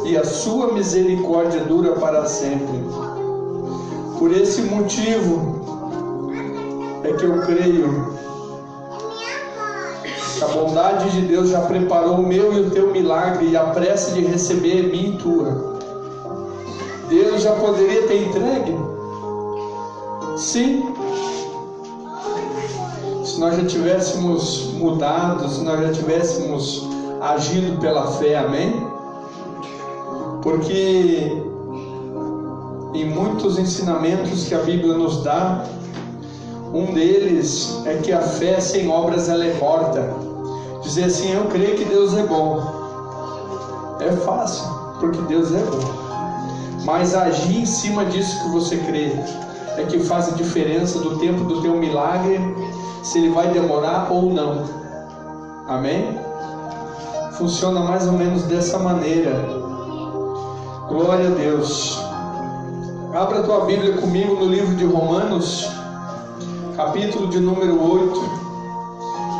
e a sua misericórdia dura para sempre. Por esse motivo é que eu creio que a bondade de Deus já preparou o meu e o teu milagre, e a pressa de receber é minha e tua. Deus já poderia ter entregue? Sim. Se nós já tivéssemos mudado, se nós já tivéssemos agido pela fé, amém? Porque em muitos ensinamentos que a Bíblia nos dá, um deles é que a fé sem obras ela é morta. Dizer assim, eu creio que Deus é bom, é fácil, porque Deus é bom. Mas agir em cima disso que você crê é que faz a diferença do tempo do teu milagre, se ele vai demorar ou não. Amém? Funciona mais ou menos dessa maneira. Glória a Deus. Abra a tua Bíblia comigo no livro de Romanos, capítulo de número 8.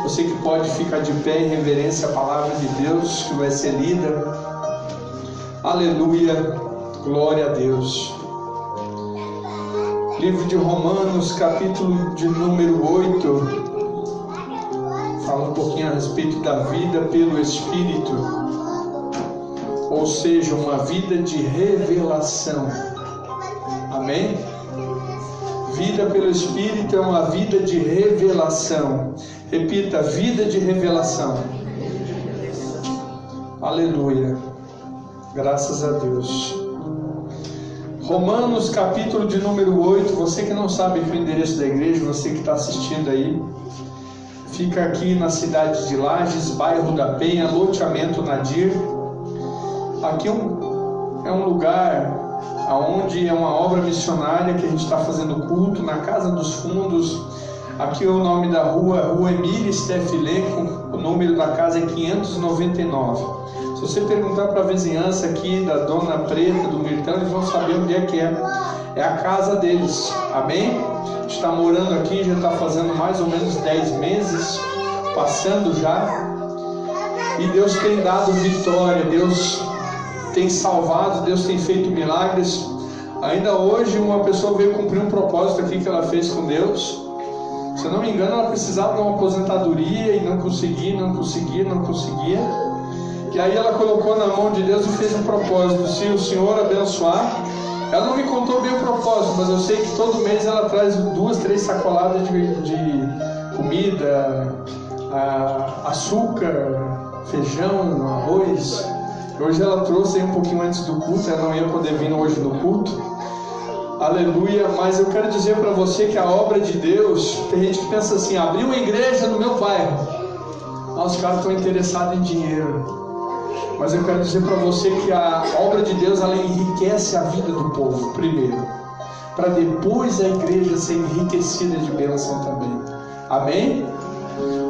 Você que pode ficar de pé em reverência à palavra de Deus que vai ser lida. Aleluia, glória a Deus. Livro de Romanos, capítulo de número 8. Fala um pouquinho a respeito da vida pelo Espírito. Ou seja, uma vida de revelação. Amém? Vida pelo Espírito é uma vida de revelação. Repita, vida de revelação. Aleluia. Graças a Deus. Romanos, capítulo de número 8. Você que não sabe o endereço da igreja, você que está assistindo aí, fica aqui na cidade de Lages, bairro da Penha, loteamento Nadir. Aqui é um lugar onde é uma obra missionária que a gente está fazendo culto na Casa dos Fundos. Aqui é o nome da Rua Emília Steffilenko, o número da casa é 599. Se você perguntar para a vizinhança aqui da Dona Preta, do Mirtão, eles vão saber onde é que é. É a casa deles, amém? A gente está morando aqui, já está fazendo mais ou menos 10 meses, passando já. E Deus tem dado vitória, Deus tem salvado, Deus tem feito milagres. Ainda hoje uma pessoa veio cumprir um propósito aqui que ela fez com Deus. Se eu não me engano, ela precisava de uma aposentadoria e não conseguia. E aí ela colocou na mão de Deus e fez um propósito. Se o Senhor abençoar, ela não me contou bem o propósito, mas eu sei que todo mês ela traz 2, 3 sacoladas de comida, açúcar, feijão, arroz. Hoje ela trouxe aí um pouquinho antes do culto, ela não ia poder vir hoje no culto. Aleluia, mas eu quero dizer para você que a obra de Deus, tem gente que pensa assim, abrir uma igreja no meu bairro, os caras estão interessados em dinheiro. Mas eu quero dizer para você que a obra de Deus, ela enriquece a vida do povo primeiro, para depois a igreja ser enriquecida de bênção também. Amém?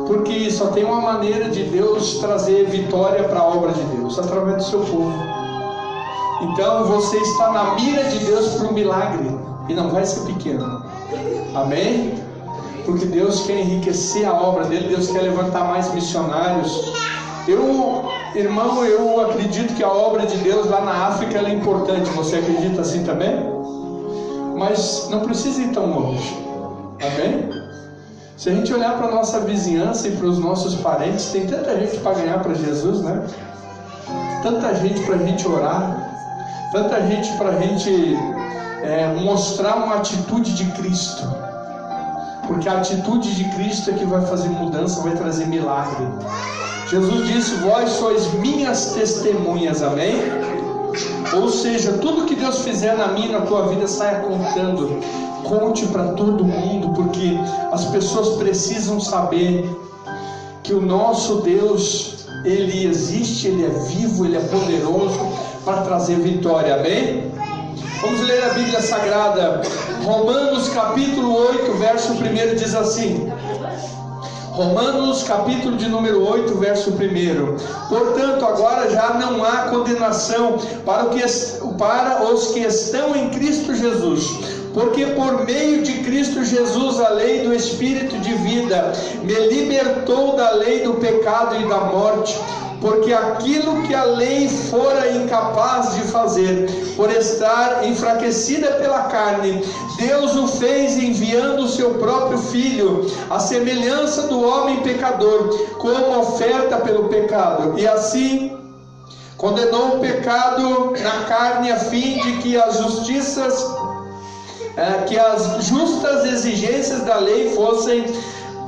Porque só tem uma maneira de Deus trazer vitória para a obra de Deus, através do seu povo. Então você está na mira de Deus para o milagre, e não vai ser pequeno. Amém? Porque Deus quer enriquecer a obra dele, Deus quer levantar mais missionários. Irmão, eu acredito que a obra de Deus lá na África ela é importante. Você acredita assim também? Mas não precisa ir tão longe. Amém? Se a gente olhar para a nossa vizinhança e para os nossos parentes, tem tanta gente para ganhar para Jesus, né? Tanta gente para a gente orar, tanta gente para a gente mostrar uma atitude de Cristo. Porque a atitude de Cristo é que vai fazer mudança, vai trazer milagre. Jesus disse, vós sois minhas testemunhas, amém? Ou seja, tudo que Deus fizer na minha e na tua vida, saia contando. Conte para todo mundo, porque as pessoas precisam saber que o nosso Deus, Ele existe, Ele é vivo, Ele é poderoso para trazer vitória, amém? Vamos ler a Bíblia Sagrada. Romanos capítulo 8, verso 1 diz assim. Romanos capítulo de número 8, verso 1. Portanto, agora já não há condenação para os que estão em Cristo Jesus, porque por meio de Cristo Jesus a lei do Espírito de vida me libertou da lei do pecado e da morte. porque aquilo que a lei fora incapaz de fazer, por estar enfraquecida pela carne, Deus o fez enviando o seu próprio Filho, à semelhança do homem pecador, como oferta pelo pecado, e assim condenou o pecado na carne, a fim de que as justas exigências da lei fossem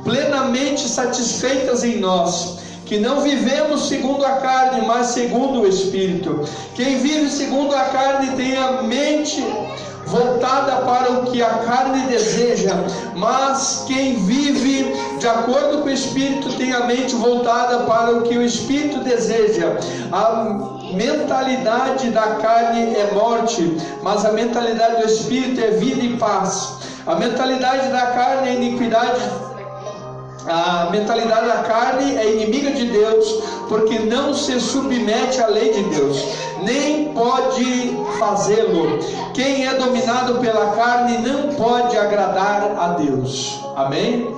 plenamente satisfeitas em nós, que não vivemos segundo a carne, mas segundo o Espírito. Quem vive segundo a carne tem a mente voltada para o que a carne deseja, mas quem vive de acordo com o Espírito tem a mente voltada para o que o Espírito deseja. A mentalidade da carne é morte, mas a mentalidade do Espírito é vida e paz. A mentalidade da carne é iniquidade. A mentalidade da carne é inimiga de Deus, porque não se submete à lei de Deus, nem pode fazê-lo. Quem é dominado pela carne não pode agradar a Deus. Amém?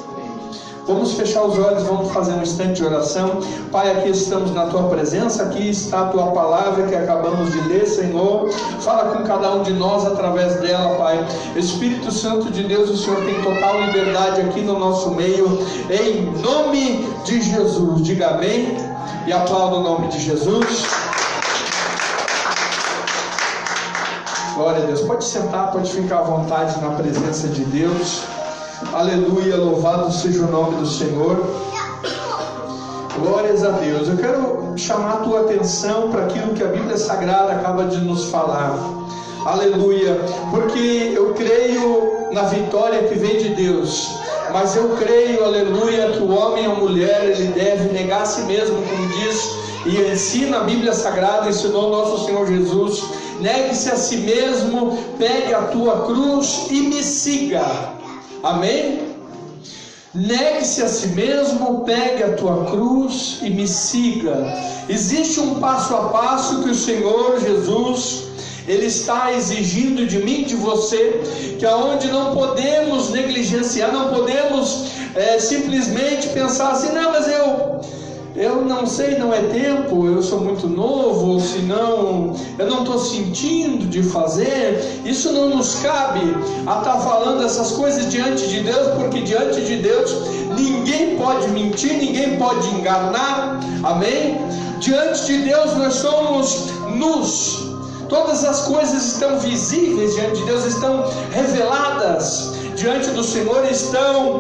Vamos fechar os olhos, vamos fazer um instante de oração. Pai, aqui estamos na Tua presença, aqui está a Tua palavra que acabamos de ler, Senhor. Fala com cada um de nós através dela, Pai. Espírito Santo de Deus, o Senhor tem total liberdade aqui no nosso meio, em nome de Jesus. Diga amém e aplauda o nome de Jesus. Glória a Deus. Pode sentar, pode ficar à vontade na presença de Deus. Aleluia, louvado seja o nome do Senhor. Glórias a Deus. Eu quero chamar a tua atenção para aquilo que a Bíblia Sagrada acaba de nos falar. Aleluia, porque eu creio na vitória que vem de Deus, mas eu creio, aleluia, que o homem ou a mulher, ele deve negar a si mesmo, como diz e ensina a Bíblia Sagrada, ensinou nosso Senhor Jesus. Negue-se a si mesmo, pegue a tua cruz e me siga. Amém? Negue-se a si mesmo, pegue a tua cruz e me siga. Existe um passo a passo que o Senhor Jesus, Ele está exigindo de mim, de você, que aonde não podemos negligenciar, não podemos simplesmente pensar assim, não, mas eu não sei, não é tempo, eu sou muito novo, ou senão eu não estou sentindo de fazer. Isso não nos cabe a estar falando essas coisas diante de Deus, porque diante de Deus ninguém pode mentir, ninguém pode enganar. Amém? Diante de Deus nós somos nus. Todas as coisas estão visíveis diante de Deus, estão reveladas diante do Senhor, estão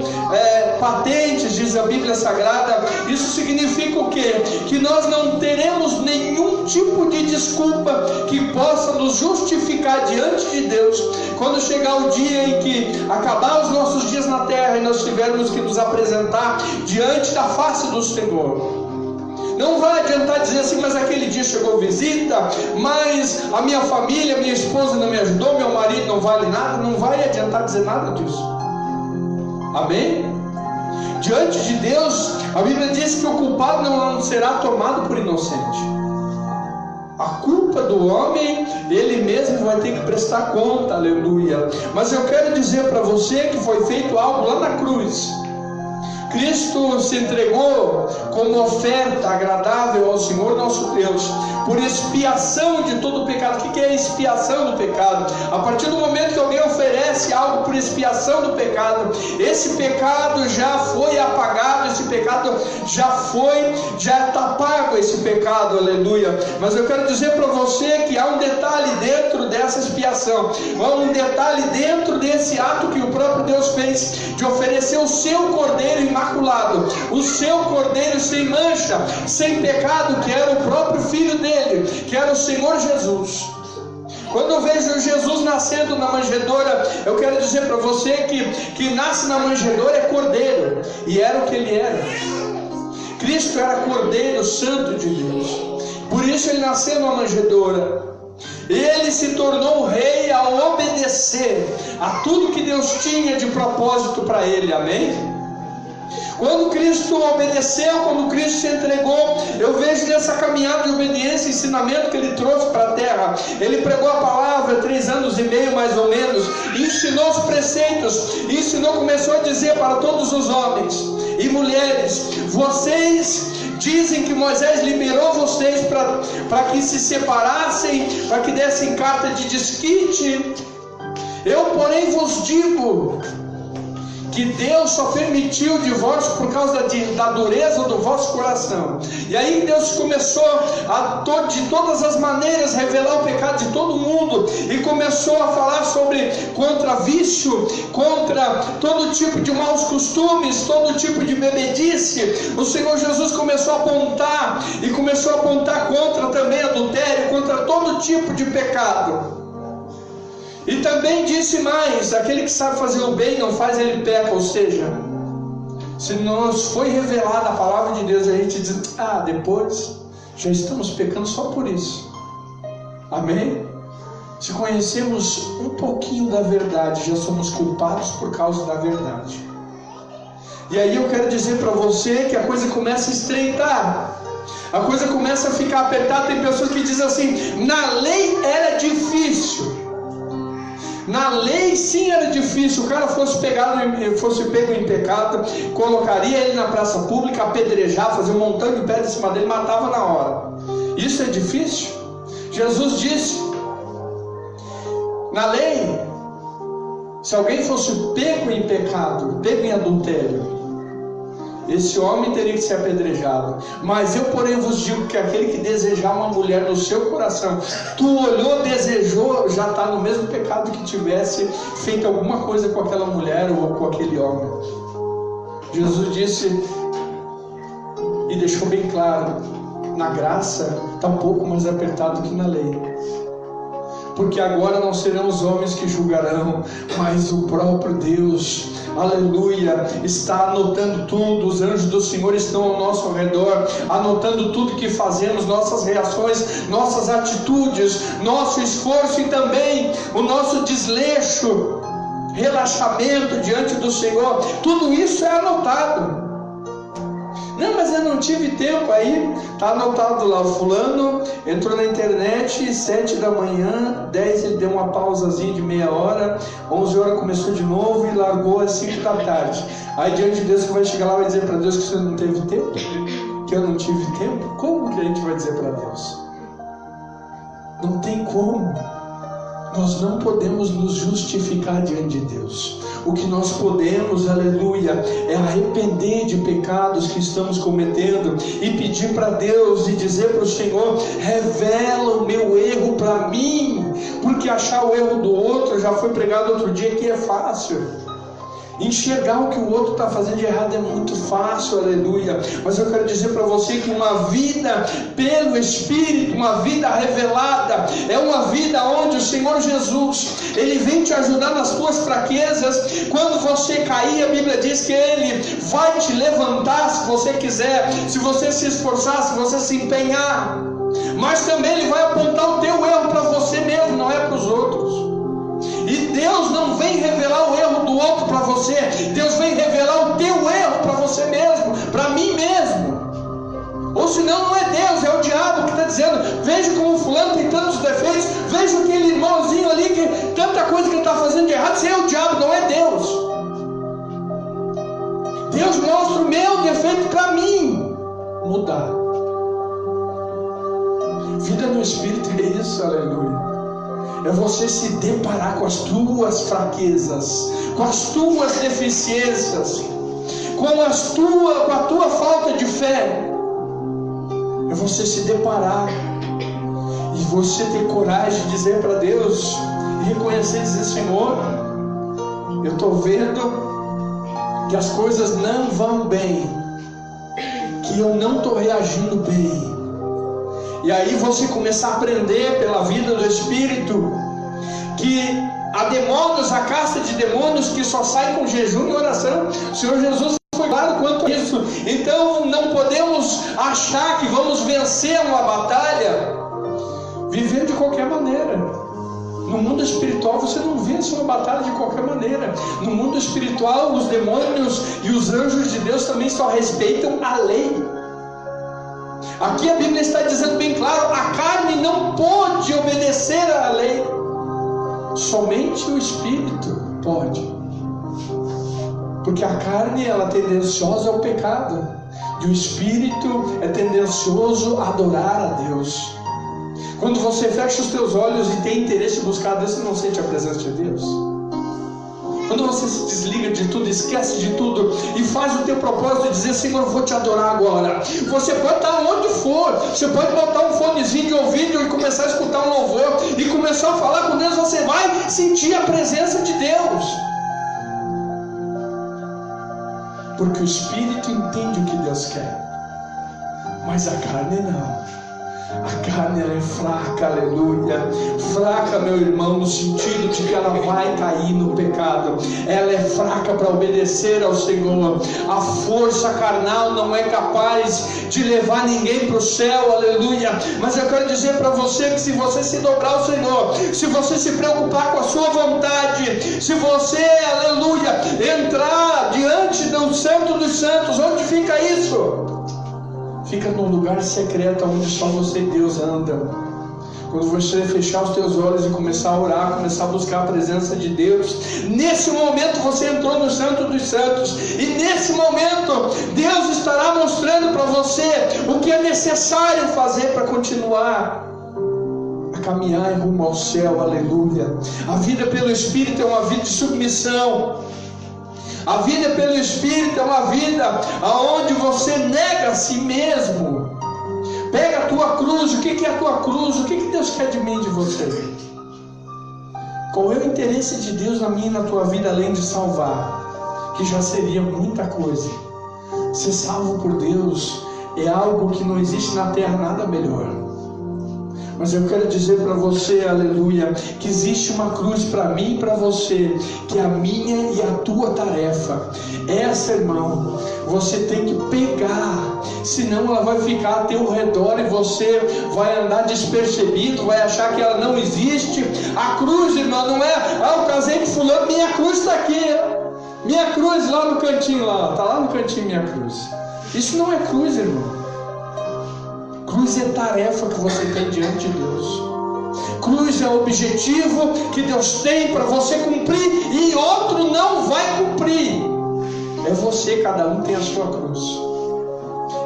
patentes, diz a Bíblia Sagrada. Isso significa o quê? Que nós não teremos nenhum tipo de desculpa que possa nos justificar diante de Deus, quando chegar o dia em que acabar os nossos dias na terra e nós tivermos que nos apresentar diante da face do Senhor. Não vai adiantar dizer assim, mas aquele dia chegou visita, mas a minha família, minha esposa não me ajudou, meu marido não vale nada. Não vai adiantar dizer nada disso. Amém? Diante de Deus, a Bíblia diz que o culpado não será tomado por inocente. A culpa do homem, ele mesmo vai ter que prestar conta, aleluia. Mas eu quero dizer para você que foi feito algo lá na cruz. Cristo se entregou como oferta agradável ao Senhor nosso Deus, por expiação de todo o pecado. O que é a expiação do pecado? A partir do momento que alguém oferece algo por expiação do pecado, esse pecado já foi apagado, esse pecado já está pago esse pecado, aleluia. Mas eu quero dizer para você que há um detalhe dentro dessa expiação, há um detalhe dentro desse ato que o próprio Deus fez, de oferecer o seu cordeiro imaculado, o seu cordeiro sem mancha, sem pecado, que era o próprio Filho dele, que era o Senhor Jesus. Quando eu vejo Jesus nascendo na manjedoura, eu quero dizer para você que nasce na manjedoura é cordeiro, e era o que ele era. Cristo era cordeiro santo de Deus, por isso ele nasceu na manjedoura. Ele se tornou rei ao obedecer a tudo que Deus tinha de propósito para ele, amém? Quando Cristo obedeceu, quando Cristo se entregou, eu vejo nessa caminhada de obediência e ensinamento que ele trouxe para a terra. Ele pregou a palavra 3 anos e meio mais ou menos, ensinou os preceitos, começou a dizer para todos os homens e mulheres: vocês Dizem que Moisés liberou vocês para que se separassem, para que dessem carta de desquite. Eu, porém, vos digo que Deus só permitiu o divórcio por causa da dureza do vosso coração. E aí Deus começou de todas as maneiras revelar o pecado de todo mundo, e começou a falar contra vício, contra todo tipo de maus costumes, todo tipo de bebedice. O Senhor Jesus começou a apontar, e começou a apontar contra também adultério, contra todo tipo de pecado. E também disse mais: aquele que sabe fazer o bem não faz, ele peca. Ou seja, se nos foi revelada a palavra de Deus, a gente diz: depois já estamos pecando só por isso. Amém? Se conhecemos um pouquinho da verdade, já somos culpados por causa da verdade. E aí eu quero dizer para você que a coisa começa a estreitar, a coisa começa a ficar apertada. Tem pessoas que dizem assim: na lei era difícil. Na lei sim era difícil. O cara fosse pego em pecado, colocaria ele na praça pública, apedrejar, fazer um montão de pedra em cima dele, matava na hora. Isso é difícil? Jesus disse: na lei, se alguém fosse pego em pecado, pego em adultério, esse homem teria que ser apedrejado. Mas eu, porém, vos digo que aquele que desejar uma mulher no seu coração, tu olhou, desejou, já está no mesmo pecado que tivesse feito alguma coisa com aquela mulher ou com aquele homem. Jesus disse e deixou bem claro: na graça está um pouco mais apertado que na lei. Porque agora não serão os homens que julgarão, mas o próprio Deus, aleluia, está anotando tudo. Os anjos do Senhor estão ao nosso redor, anotando tudo que fazemos, nossas reações, nossas atitudes, nosso esforço e também o nosso desleixo, relaxamento diante do Senhor. Tudo isso é anotado. Não, mas eu não tive tempo. Aí está anotado lá: o fulano entrou na internet 7 da manhã, 10 ele deu uma pausazinha de meia hora, 11 horas começou de novo e largou às 5 da tarde. Aí diante de Deus, que vai chegar lá e vai dizer para Deus que você não teve tempo? Que eu não tive tempo? Como que a gente vai dizer para Deus? Não tem como. Nós não podemos nos justificar diante de Deus. O que nós podemos, aleluia, é arrepender de pecados que estamos cometendo e pedir para Deus e dizer para o Senhor: revela o meu erro para mim, porque achar o erro do outro, já foi pregado outro dia, que é fácil. Enxergar o que o outro está fazendo de errado é muito fácil, aleluia. Mas eu quero dizer para você que uma vida pelo Espírito, uma vida revelada, é uma vida onde o Senhor Jesus, Ele vem te ajudar nas tuas fraquezas. Quando você cair, a Bíblia diz que Ele vai te levantar se você quiser, se você se esforçar, se você se empenhar. Mas também Ele vai apontar o teu erro para você mesmo, não é para os outros. E Deus não vem revelar o erro do outro para você, Deus vem revelar o teu erro para você mesmo, para mim mesmo. Ou senão não é Deus, é o diabo que está dizendo: veja como o fulano tem tantos defeitos, veja aquele irmãozinho ali, que tanta coisa que ele está fazendo de errado. Isso é o diabo, não é Deus. Deus mostra o meu defeito para mim mudar. Vida no Espírito é isso, aleluia. É você se deparar com as tuas fraquezas, com as tuas deficiências, com a tua falta de fé. É você se deparar e você ter coragem de dizer para Deus, e reconhecer e dizer: Senhor, eu estou vendo que as coisas não vão bem, que eu não estou reagindo bem. E aí você começar a aprender pela vida do Espírito que há demônios, a casta de demônios que só sai com jejum e oração. O Senhor Jesus foi claro quanto a isso. Então não podemos achar que vamos vencer uma batalha vivendo de qualquer maneira. No mundo espiritual você não vence uma batalha de qualquer maneira. No mundo espiritual os demônios e os anjos de Deus também só respeitam a lei. Aqui a Bíblia está dizendo bem claro: a carne não pode obedecer à lei, somente o Espírito pode. Porque a carne, ela é tendenciosa ao pecado. E o espírito é tendencioso a adorar a Deus. Quando você fecha os teus olhos e tem interesse em buscar a Deus, você não sente a presença de Deus. Quando você se desliga de tudo, esquece de tudo e faz o teu propósito de dizer: Senhor, eu vou te adorar agora. Você pode estar onde for, você pode botar um fonezinho de ouvido e começar a escutar um louvor e começar a falar com Deus, você vai sentir a presença de Deus. Porque o Espírito entende o que Deus quer, mas a carne não. A carne ela é fraca, aleluia. Fraca, meu irmão, no sentido de que ela vai cair no pecado. Ela é fraca para obedecer ao Senhor. A força carnal não é capaz de levar ninguém para o céu, aleluia. Mas eu quero dizer para você que se você se dobrar ao Senhor, se você se preocupar com a sua vontade, se você, aleluia, entrar diante do Santo dos Santos, onde fica isso? Fica num lugar secreto onde só você e Deus andam. Quando você fechar os teus olhos e começar a orar, começar a buscar a presença de Deus, nesse momento você entrou no Santo dos Santos. E nesse momento Deus estará mostrando para você o que é necessário fazer para continuar a caminhar em rumo ao céu, aleluia. A vida pelo Espírito é uma vida de submissão. A vida pelo Espírito é uma vida onde você nega a si mesmo. Pega a tua cruz. O que é a tua cruz? O que Deus quer de mim, de você? Qual é o interesse de Deus na minha e na tua vida, além de salvar? Que já seria muita coisa. Ser salvo por Deus é algo que não existe na terra nada melhor. Mas eu quero dizer para você, aleluia, que existe uma cruz para mim e para você, que é a minha e a tua tarefa. Essa, irmão, você tem que pegar, senão ela vai ficar ao teu redor e você vai andar despercebido, vai achar que ela não existe. A cruz, irmão, não é: eu casei com fulano, minha cruz está aqui. Minha cruz lá no cantinho, está lá no cantinho minha cruz. Isso não é cruz, irmão. Cruz é tarefa que você tem diante de Deus. Cruz é o objetivo que Deus tem para você cumprir e outro não vai cumprir. É você, cada um tem a sua cruz.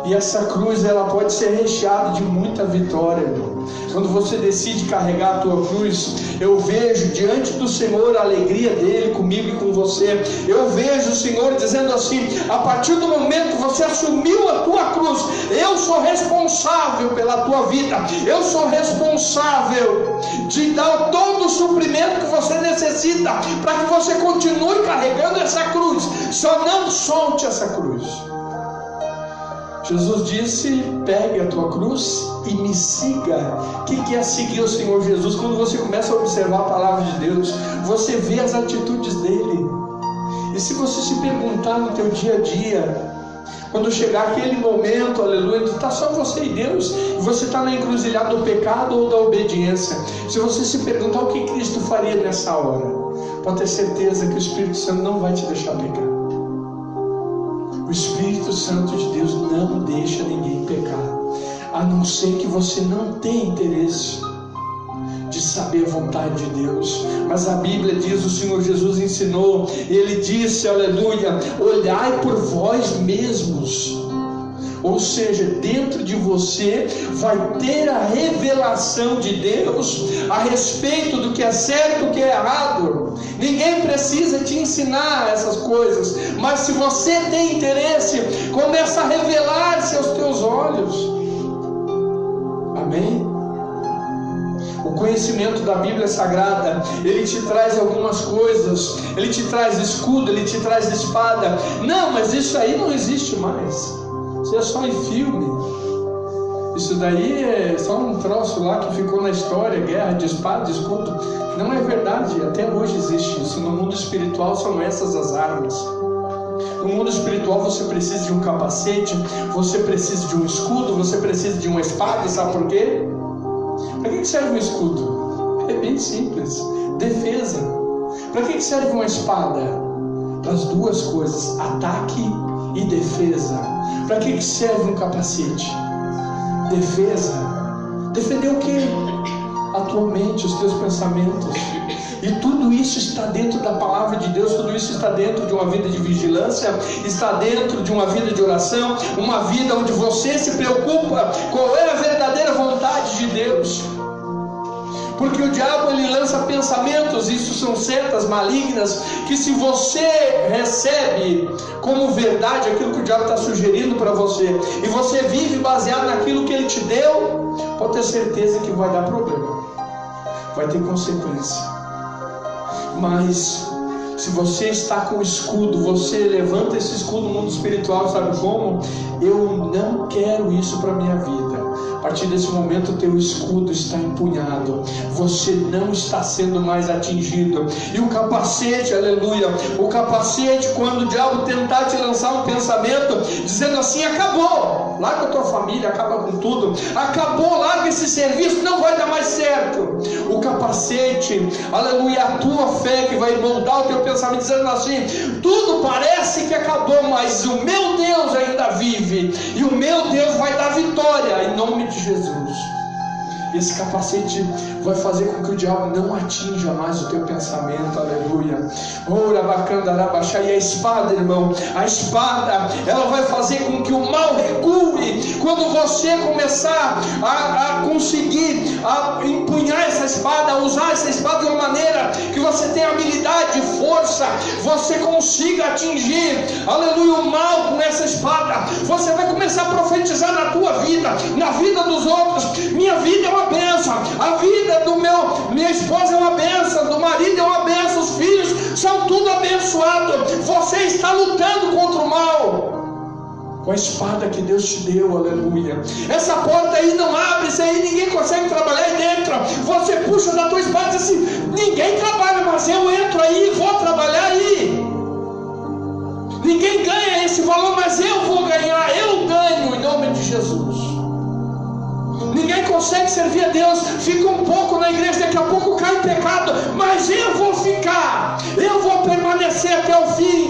E essa cruz, ela pode ser recheada de muita vitória, irmão. Quando você decide carregar a tua cruz, eu vejo diante do Senhor a alegria dele comigo e com você. Eu vejo o Senhor dizendo assim: a partir do momento que você assumiu a tua cruz, eu sou responsável pela tua vida. Eu sou responsável de dar todo o suprimento que você necessita para que você continue carregando essa cruz. Só não solte essa cruz. Jesus disse: pegue a tua cruz e me siga. O que é seguir o Senhor Jesus? Quando você começa a observar a palavra de Deus, você vê as atitudes dele. E se você se perguntar no teu dia a dia, quando chegar aquele momento, aleluia, está só você e Deus, e você está na encruzilhada do pecado ou da obediência, se você se perguntar o que Cristo faria nessa hora, pode ter certeza que o Espírito Santo não vai te deixar pecar. O Espírito Santo de Deus não deixa ninguém pecar, a não ser que você não tenha interesse de saber a vontade de Deus. Mas a Bíblia diz, o Senhor Jesus ensinou, ele disse, aleluia: olhai por vós mesmos. Ou seja, dentro de você vai ter a revelação de Deus a respeito do que é certo e o que é errado. Ninguém precisa te ensinar essas coisas, mas se você tem interesse, começa a revelar-se aos teus olhos. Amém? O conhecimento da Bíblia Sagrada, ele te traz algumas coisas. Ele te traz escudo, ele te traz espada. Não, mas isso aí não existe mais. Isso é só em filme. Isso daí é só um troço lá que ficou na história, guerra de espada, de escudo. Não é verdade, até hoje existe isso. No mundo espiritual são essas as armas. No mundo espiritual você precisa de um capacete, você precisa de um escudo, você precisa de uma espada. Sabe por quê? Para que serve um escudo? É bem simples, defesa. Para que serve uma espada? Para as duas coisas, ataque e defesa. Para que serve um capacete? Defesa. Defender o quê? A tua mente, os teus pensamentos. E tudo isso está dentro da palavra de Deus, tudo isso está dentro de uma vida de vigilância, está dentro de uma vida de oração, uma vida onde você se preocupa qual é a verdadeira vontade de Deus. Porque o diabo, ele lança pensamentos, isso são setas malignas, que se você recebe como verdade aquilo que o diabo está sugerindo para você, e você vive baseado naquilo que ele te deu, pode ter certeza que vai dar problema, vai ter consequência. Mas se você está com o escudo, você levanta esse escudo no mundo espiritual, sabe como? Eu não quero isso para a minha vida. A partir desse momento o teu escudo está empunhado, você não está sendo mais atingido. E o capacete, aleluia, o capacete, quando o diabo tentar te lançar um pensamento dizendo assim: acabou, larga a tua família, acaba com tudo, acabou, larga esse serviço, não vai dar mais certo. O capacete, aleluia, a tua fé que vai moldar o teu pensamento dizendo assim: tudo parece que acabou, mas o meu Deus ainda vive, e o meu Deus vai dar vitória em nome de Jesus. Esse capacete vai fazer com que o diabo não atinja mais o teu pensamento, aleluia. E a espada, irmão, a espada, ela vai fazer com que o mal recue. Quando você começar a conseguir a empunhar essa espada, a usar essa espada de uma maneira que você tenha habilidade, força, você consiga atingir, aleluia, o mal com essa espada. Você vai começar a profetizar na tua vida, na vida dos outros. Minha vida é uma bênção, a vida minha esposa é uma bênção, do marido é uma bênção, os filhos são tudo abençoado. Você está lutando contra o mal com a espada que Deus te deu, aleluia. Essa porta aí não abre, isso aí ninguém consegue trabalhar aí dentro. Você puxa da tua espada e diz assim: ninguém trabalha, mas eu entro aí, vou trabalhar aí. Ninguém ganha esse valor, mas eu vou ganhar, eu ganho em nome de Jesus. Ninguém consegue servir a Deus, fica um pouco na igreja, daqui a pouco cai em pecado, mas eu vou ficar, eu vou permanecer até o fim,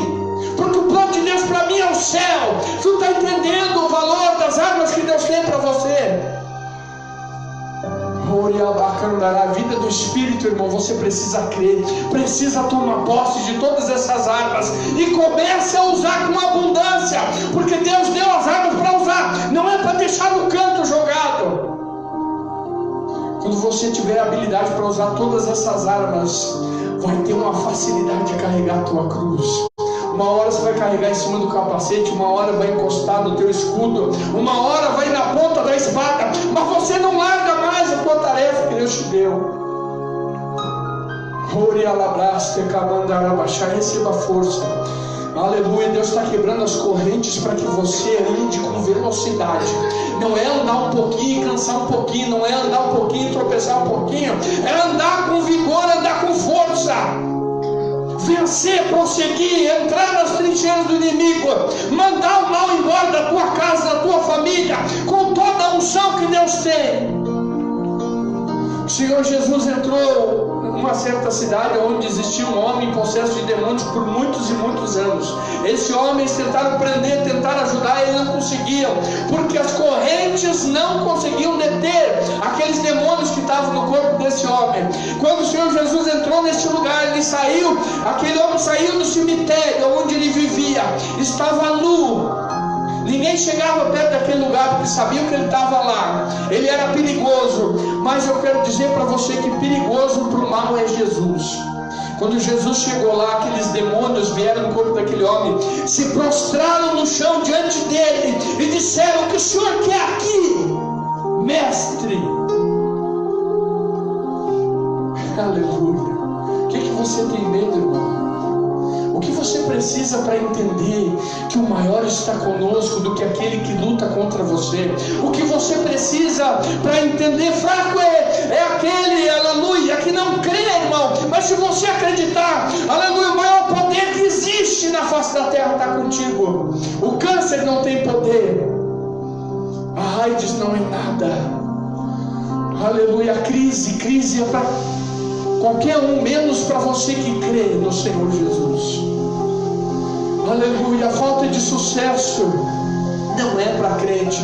porque o plano de Deus para mim é o céu. Tu está entendendo o valor das armas que Deus tem para você? A vida do Espírito, irmão, você precisa crer, precisa tomar posse de todas essas armas e comece a usar com abundância, porque Deus deu as armas para usar, não é para deixar no canto jogado. Quando você tiver habilidade para usar todas essas armas, vai ter uma facilidade de carregar a tua cruz. Uma hora você vai carregar em cima do capacete, uma hora vai encostar no teu escudo, uma hora vai na ponta da espada, mas você não larga mais a tua tarefa que Deus te deu. Receba força. Aleluia, Deus está quebrando as correntes para que você ande com velocidade. Não é andar um pouquinho e cansar um pouquinho, não é andar um pouquinho e tropeçar um pouquinho, é andar com vigor, andar com força. Vencer, prosseguir, entrar nas trincheiras do inimigo, mandar o mal embora da tua casa, da tua família, com toda a unção que Deus tem. O Senhor Jesus entrou numa certa cidade onde existia um homem possesso de demônios por muitos e muitos anos. Esse homem tentaram prender, tentaram ajudar, e não conseguiam, porque as correntes não conseguiam deter aqueles demônios que estavam no corpo desse homem. Quando o Senhor Jesus entrou nesse lugar, ele saiu, aquele homem saiu do cemitério onde ele vivia, estava nu. Ninguém chegava perto daquele lugar porque sabiam que ele estava lá. Ele era perigoso. Mas eu quero dizer para você que perigoso para o mal é Jesus. Quando Jesus chegou lá, aqueles demônios vieram no corpo daquele homem, se prostraram no chão diante dele e disseram: o que o Senhor quer aqui, mestre? Aleluia. O que você tem medo, irmão? O que você precisa para entender que o maior está conosco do que aquele que luta contra você? O que você precisa para entender, fraco é aquele, aleluia, que não crê, irmão. Mas se você acreditar, aleluia, o maior poder que existe na face da terra está contigo. O câncer não tem poder, a AIDS não é nada, aleluia. A crise é para qualquer um, menos para você que crê no Senhor Jesus. Aleluia. A falta de sucesso não é para crente.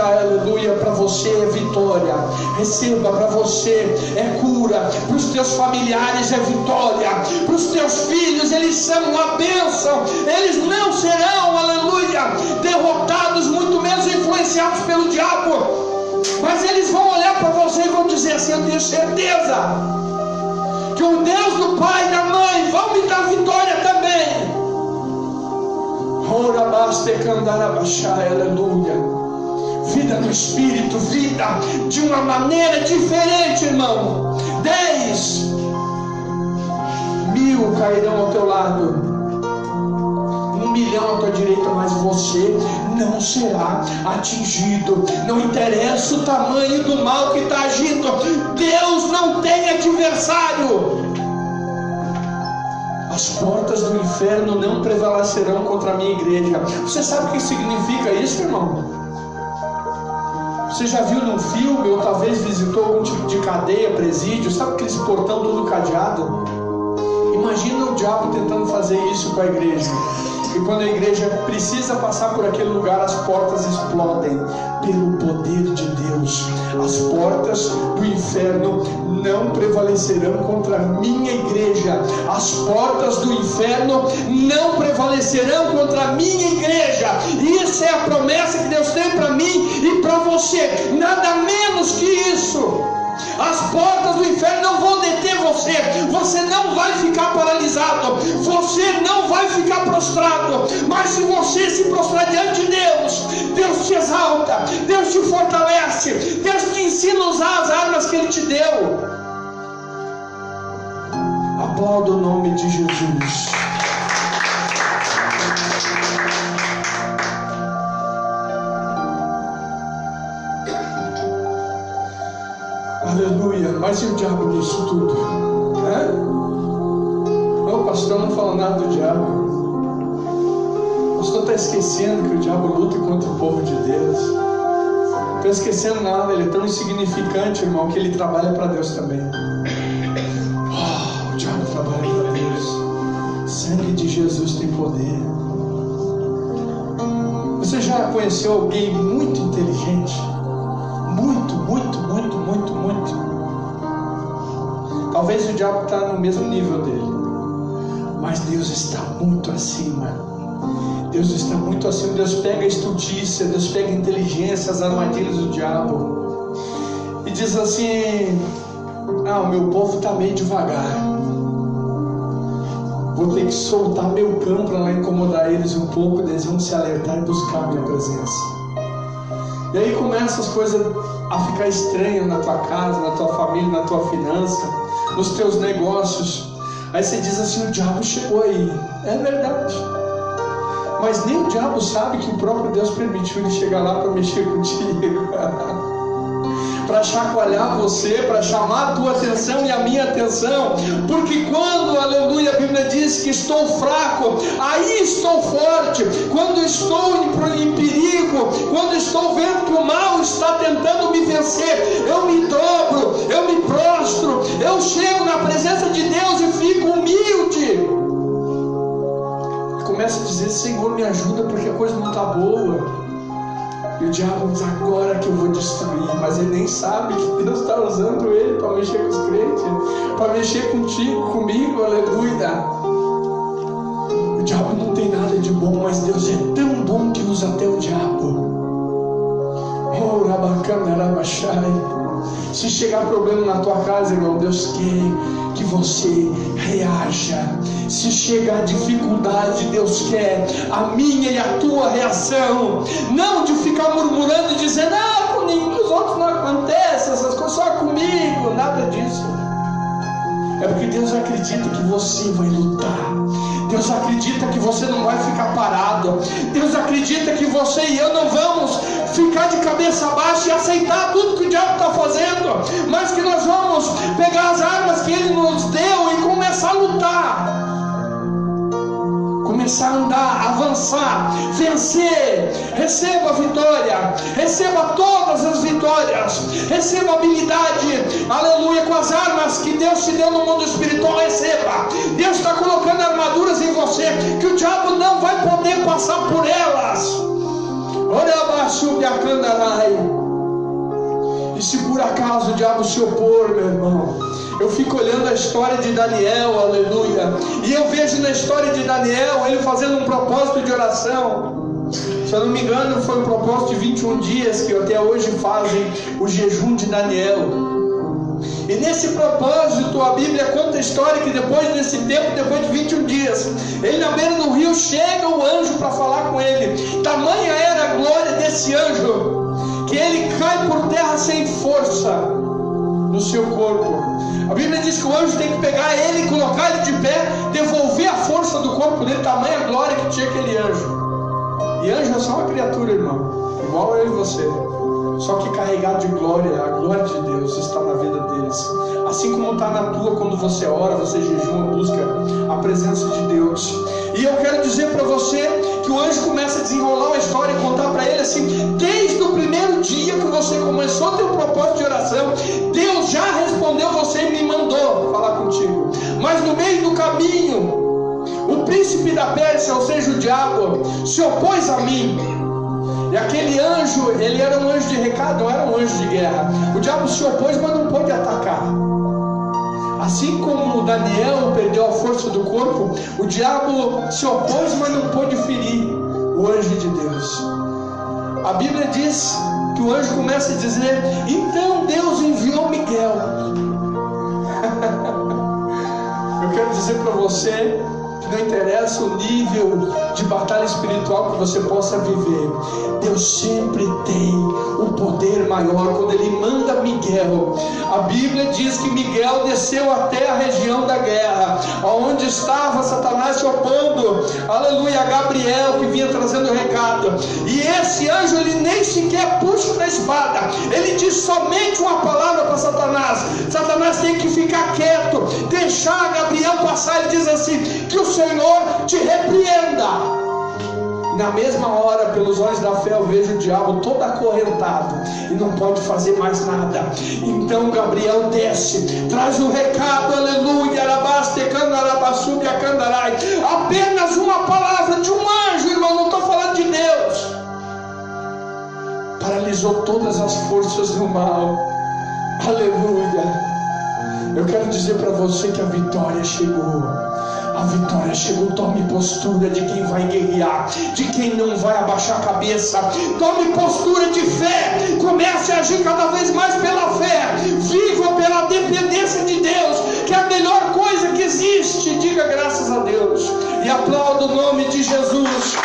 Aleluia, para você é vitória. Receba, para você é cura, para os teus familiares é vitória, para os teus filhos eles são uma bênção. Eles não serão, aleluia, derrotados, muito menos influenciados pelo diabo, mas eles vão olhar para você e vão dizer assim: eu tenho certeza que o Deus do pai e da mãe vão me dar vitória também. Ora basta cantar abaixar, aleluia. Vida no Espírito, vida de uma maneira diferente, irmão. 10.000 cairão ao teu lado, 1.000.000 à tua direita, mas você não será atingido. Não interessa o tamanho do mal que está agindo, Deus não tem adversário. As portas do inferno não prevalecerão contra a minha igreja. Você sabe o que significa isso, irmão? Você já viu num filme, ou talvez visitou algum tipo de cadeia, presídio? Sabe aqueles portão todo cadeado? Imagina o diabo tentando fazer isso com a igreja. E quando a igreja precisa passar por aquele lugar, as portas explodem pelo poder de Deus. As portas do inferno não prevalecerão contra a minha igreja. As portas do inferno não prevalecerão contra a minha igreja. Isso é a promessa que Deus tem para mim e para você. Nada menos que isso. As portas do inferno não vão deter você. Você não vai ficar paralisado. Você não vai ficar prostrado. Mas se você se prostrar diante de Deus, Deus te exalta, Deus te fortalece, Deus te ensina a usar as armas que Ele te deu. Aplauda o nome de Jesus. Aleluia. Mas e o diabo nisso tudo? O pastor não fala nada do diabo. O pastor está esquecendo que o diabo luta contra o povo de Deus. Não está esquecendo nada. Ele é tão insignificante, irmão, que ele trabalha para Deus também. O diabo trabalha para Deus. O sangue de Jesus tem poder. Você já conheceu alguém muito inteligente? Muito. Talvez o diabo está no mesmo nível dele, mas Deus está muito acima. Deus está muito acima. Deus pega a estultícia, Deus pega a inteligência, as armadilhas do diabo e diz assim: o meu povo está meio devagar, vou ter que soltar meu cão para lá incomodar eles um pouco. Eles vão se alertar e buscar a minha presença. E aí começam as coisas a ficar estranhas na tua casa, na tua família, na tua finança, nos teus negócios. Aí você diz assim: o diabo chegou aí. É verdade. Mas nem o diabo sabe que o próprio Deus permitiu ele chegar lá para mexer contigo. Para chacoalhar você, para chamar a tua atenção e a minha atenção. Porque quando, aleluia, a Bíblia diz que estou fraco, aí estou forte. Quando estou em perigo, quando estou vendo que o mal está tentando me vencer, eu me dobro, eu me prostro, eu chego na presença de Deus e fico humilde. Começa a dizer: Senhor, me ajuda, porque a coisa não está boa. E o diabo diz: agora que eu vou destruir. Mas ele nem sabe que Deus está usando ele para mexer com os crentes, para mexer contigo, comigo, aleluia. O diabo não tem nada de bom, mas Deus é tão bom que usa até o diabo. Se chegar problema na tua casa, irmão, Deus quer que você reaja. Se chegar dificuldade, Deus quer a minha e a tua reação. Não de ficar murmurando e dizendo: com os outros não acontece essas coisas, só comigo. Nada disso. É porque Deus acredita que você vai lutar. Deus acredita que você não vai ficar parado. Deus acredita que você e eu não vamos ficar de cabeça baixa e aceitar tudo que o diabo está fazendo, mas que nós vamos pegar as armas que Ele nos deu e começar a lutar. Começar a andar, avançar, vencer. Receba a vitória, receba todas as vitórias, receba a habilidade, aleluia, com as armas que Deus te deu no mundo espiritual. Receba. Deus está colocando armaduras em você que o diabo não vai poder passar por elas. E se por acaso o diabo se opor, meu irmão, eu fico olhando a história de Daniel, aleluia, e eu vejo na história de Daniel ele fazendo um propósito de oração. Se eu não me engano, foi um propósito de 21 dias que até hoje fazem o jejum de Daniel. E nesse propósito, a Bíblia conta a história que depois desse tempo, depois de 21 dias, ele na beira do rio, chega o anjo para falar com ele. Tamanha era a glória desse anjo, que ele cai por terra sem força no seu corpo. A Bíblia diz que o anjo tem que pegar ele, colocar ele de pé, devolver a força do corpo dele, tamanha glória que tinha aquele anjo. E anjo é só uma criatura, irmão, igual eu e você, só que carregado de glória. A glória de Deus está na vida deles, assim como está na tua quando você ora, você jejuma, busca a presença de Deus. E eu quero dizer para você que o anjo começa a desenrolar uma história e contar para ele assim: desde o primeiro dia que você começou o teu propósito de oração, Deus já respondeu você e me mandou falar contigo. Mas no meio do caminho, o príncipe da Pérsia, ou seja, o diabo, se opôs a mim. E aquele anjo, ele era um anjo de recado, não era um anjo de guerra. O diabo se opôs, mas não pôde atacar. Assim como Daniel perdeu a força do corpo, o diabo se opôs, mas não pôde ferir o anjo de Deus. A Bíblia diz que o anjo começa a dizer: então Deus enviou Miguel. Eu quero dizer para você que não interessa o nível de batalha espiritual que você possa viver, Deus sempre tem o poder maior. Quando Ele manda Miguel, a Bíblia diz que Miguel desceu até a região da guerra, onde estava Satanás se opondo, aleluia, a Gabriel, que vinha trazendo o recado. E esse anjo, ele nem sequer puxa na espada, ele diz somente uma palavra para Satanás. Satanás tem que ficar quieto, deixar Gabriel passar. Ele diz assim: que o Senhor te repreenda. Na mesma hora, pelos olhos da fé, eu vejo o diabo todo acorrentado e não pode fazer mais nada. Então Gabriel desce, traz um recado, aleluia, apenas uma palavra de um anjo, irmão, não estou falando de Deus, paralisou todas as forças do mal. Aleluia. Eu quero dizer para você que a vitória chegou. A vitória chegou. Tome postura de quem vai guerrear, de quem não vai abaixar a cabeça. Tome postura de fé. Comece a agir cada vez mais pela fé. Viva pela dependência de Deus, que é a melhor coisa que existe. Diga graças a Deus e aplauda o nome de Jesus.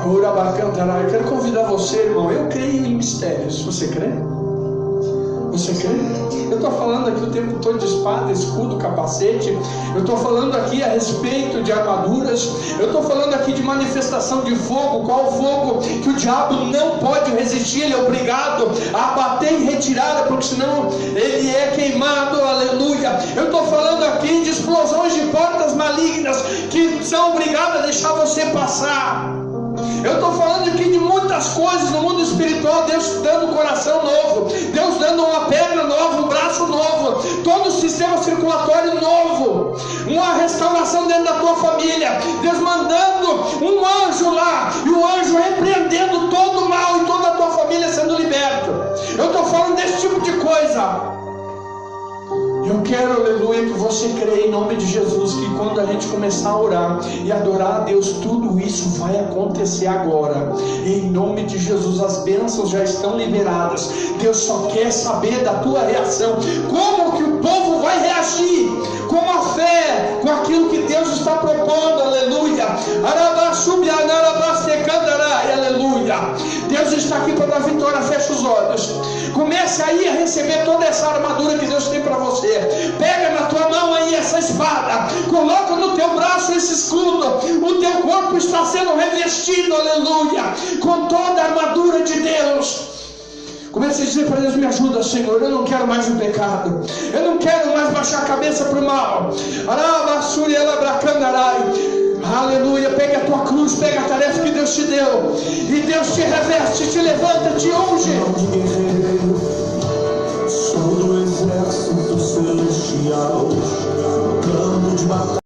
Eu quero convidar você, irmão. Eu creio em mistérios. Você crê? Você crê? Eu estou falando aqui o tempo todo de espada, escudo, capacete. Eu estou falando aqui a respeito de armaduras. Eu estou falando aqui de manifestação de fogo. Qual fogo? Que o diabo não pode resistir. Ele é obrigado a bater em retirada, porque senão ele é queimado. Aleluia. Eu estou falando aqui de explosões de portas malignas que são obrigadas a deixar você passar. Eu estou falando aqui de muitas coisas no mundo espiritual. Deus dando um coração novo, Deus dando uma perna nova, um braço novo, todo o sistema circulatório novo, uma restauração dentro da tua família, Deus mandando um anjo lá, e o anjo repreendendo todo o mal e toda a tua família sendo liberto. Eu estou falando desse tipo de coisa. Eu quero, aleluia, que você creia em nome de Jesus, que quando a gente começar a orar e adorar a Deus, tudo isso vai acontecer agora. Em nome de Jesus, as bênçãos já estão liberadas. Deus só quer saber da tua reação. Como que o povo vai reagir? Com a fé, com aquilo que Deus está propondo, aleluia. Aleluia. Deus está aqui para dar vitória. Fecha os olhos. Comece aí a receber toda essa armadura que Deus tem para você. Pega na tua mão aí essa espada, coloca no teu braço esse escudo. O teu corpo está sendo revestido, aleluia, com toda a armadura de Deus. Comece a dizer para Deus: me ajuda, Senhor, eu não quero mais o pecado, eu não quero mais baixar a cabeça para o mal. Aleluia. Pega a tua cruz, pega a tarefa que Deus te deu, e Deus te reveste, te levanta, te unge. Sou do exército celestial, plano de batalha.